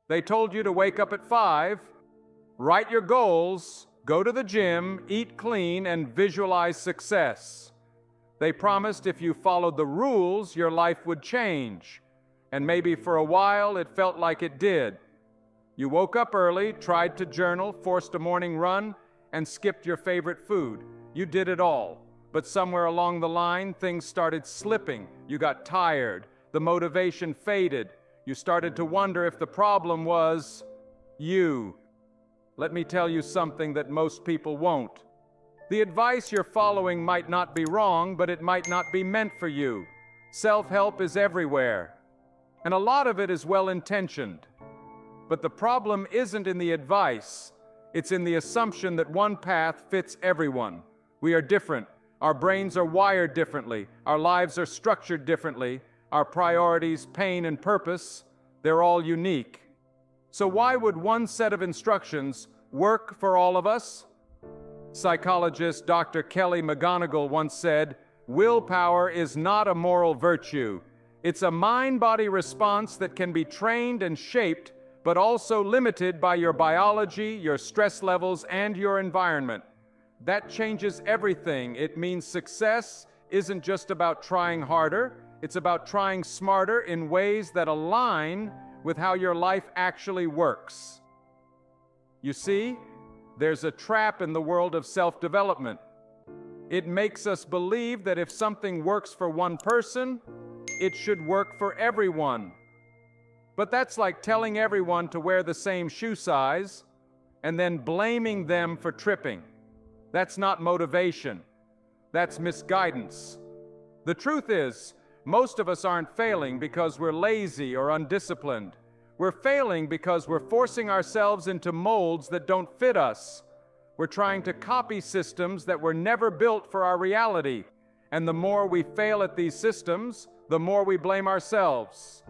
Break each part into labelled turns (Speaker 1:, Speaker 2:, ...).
Speaker 1: They told you to wake up at 5, write your goals, go to the gym, eat clean, and visualize success. They promised if you followed the rules, your life would change. And maybe for a while it felt like it did. You woke up early, tried to journal, forced a morning run, and skipped your favorite food. You did it all. But somewhere along the line, things started slipping. You got tired. The motivation faded. You started to wonder if the problem was you. Let me tell you something that most people won't. The advice you're following might not be wrong, but it might not be meant for you. Self-help is everywhere, and a lot of it is well-intentioned. But the problem isn't in the advice. It's in the assumption that one path fits everyone. We are different. Our brains are wired differently. Our lives are structured differently. Our priorities, pain, and purpose, they're all unique. So why would one set of instructions work for all of us? Psychologist Dr. 𝐃𝐨𝐫𝐿 once said, "Willpower is not a moral virtue. It's a mind-body response that can be trained and shaped, but also limited by your biology, your stress levels, and your environment." That changes everything. It means success isn't just about trying harder, it's about trying smarter in ways that align with how your life actually works. You see, there's a trap in the world of self-development. It makes us believe that if something works for one person, it should work for everyone. But that's like telling everyone to wear the same shoe size and then blaming them for tripping. That's not motivation. That's misguidance. The truth is, most of us aren't failing because we're lazy or undisciplined. We're failing because we're forcing ourselves into molds that don't fit us. We're trying to copy systems that were never built for our reality. And the more we fail at these systems, the more we blame ourselves.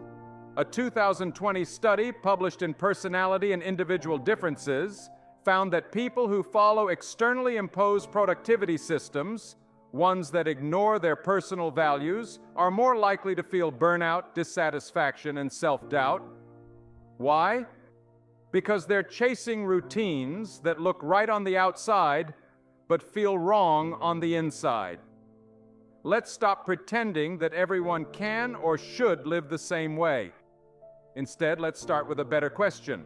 Speaker 1: A 2020 study published in Personality and Individual Differences found that people who follow externally imposed productivity systems, ones that ignore their personal values, are more likely to feel burnout, dissatisfaction, and self-doubt. Why? Because they're chasing routines that look right on the outside, but feel wrong on the inside. Let's stop pretending that everyone can or should live the same way. Instead, let's start with a better question.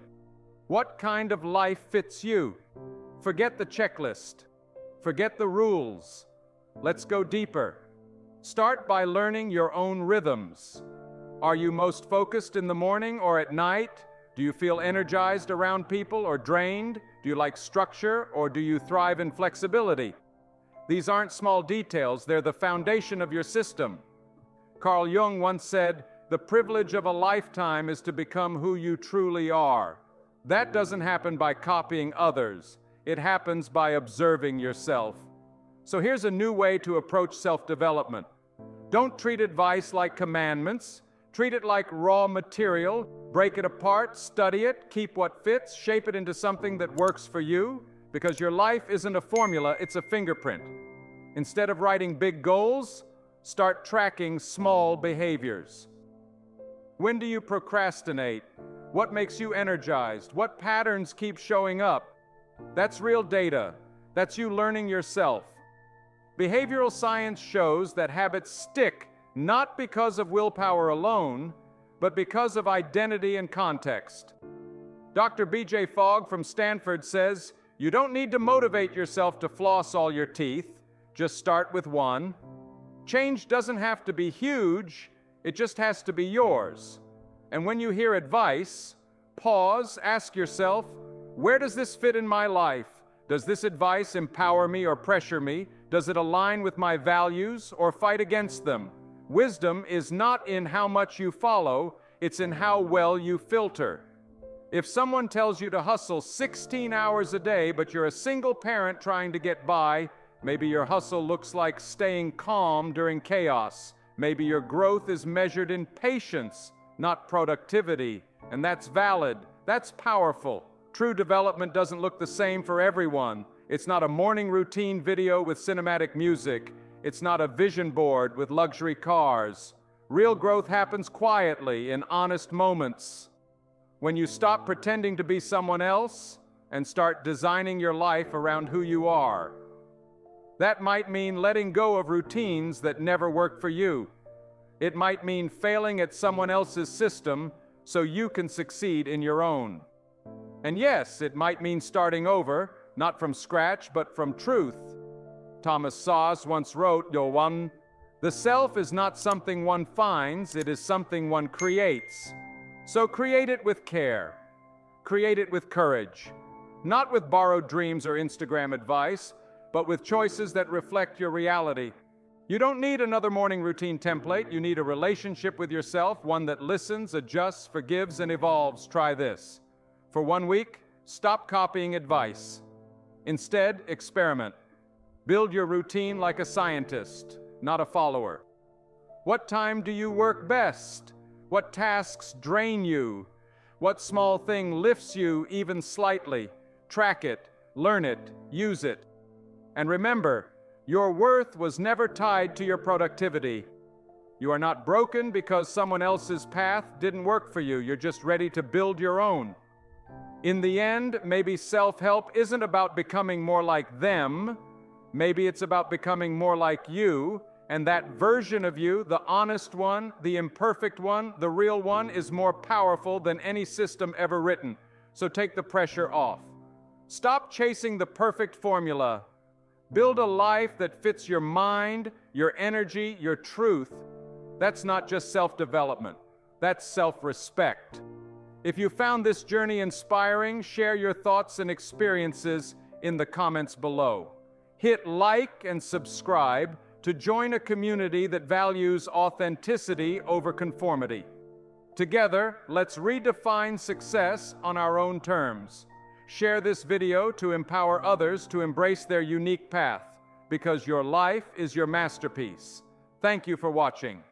Speaker 1: What kind of life fits you? Forget the checklist. Forget the rules. Let's go deeper. Start by learning your own rhythms. Are you most focused in the morning or at night? Do you feel energized around people or drained? Do you like structure or do you thrive in flexibility? These aren't small details, they're the foundation of your system. Carl Jung once said, "The privilege of a lifetime is to become who you truly are." That doesn't happen by copying others. It happens by observing yourself. So here's a new way to approach self-development. Don't treat advice like commandments. Treat it like raw material. Break it apart, study it, keep what fits, shape it into something that works for you, because your life isn't a formula, it's a fingerprint. Instead of writing big goals, start tracking small behaviors. When do you procrastinate? What makes you energized? What patterns keep showing up? That's real data. That's you learning yourself. Behavioral science shows that habits stick not because of willpower alone, but because of identity and context. Dr. B.J. Fogg from Stanford says, "You don't need to motivate yourself to floss all your teeth. Just start with one." Change doesn't have to be huge, it just has to be yours. And when you hear advice, pause, ask yourself, where does this fit in my life? Does this advice empower me or pressure me? Does it align with my values or fight against them? Wisdom is not in how much you follow, it's in how well you filter. If someone tells you to hustle 16 hours a day, but you're a single parent trying to get by, maybe your hustle looks like staying calm during chaos. Maybe your growth is measured in patience, not productivity, and that's valid, that's powerful. True development doesn't look the same for everyone. It's not a morning routine video with cinematic music. It's not a vision board with luxury cars. Real growth happens quietly in honest moments. When you stop pretending to be someone else and start designing your life around who you are. That might mean letting go of routines that never work for you. It might mean failing at someone else's system so you can succeed in your own. And yes, it might mean starting over, not from scratch, but from truth. Thomas Sowell once wrote, 𝐬𝐮𝐬𝐜𝐫𝐷𝐸, "The self is not something one finds, it is something one creates. So create it with care. Create it with courage. Not with borrowed dreams or Instagram advice, but with choices that reflect your reality. You don't need another morning routine template. You need a relationship with yourself, one that listens, adjusts, forgives, and evolves. Try this. For 1 week, stop copying advice. Instead, experiment. Build your routine like a scientist, not a follower. What time do you work best? What tasks drain you? What small thing lifts you even slightly? Track it, learn it, use it. And remember, your worth was never tied to your productivity. You are not broken because someone else's path didn't work for you. You're just ready to build your own. In the end, maybe self-help isn't about becoming more like them. Maybe it's about becoming more like you, and that version of you, the honest one, the imperfect one, the real one, is more powerful than any system ever written. So take the pressure off. Stop chasing the perfect formula. Build a life that fits your mind, your energy, your truth. That's not just self-development. That's self-respect. If you found this journey inspiring, share your thoughts and experiences in the comments below. Hit like and subscribe to join a community that values authenticity over conformity. Together, let's redefine success on our own terms. Share this video to empower others to embrace their unique path, because your life is your masterpiece. Thank you for watching.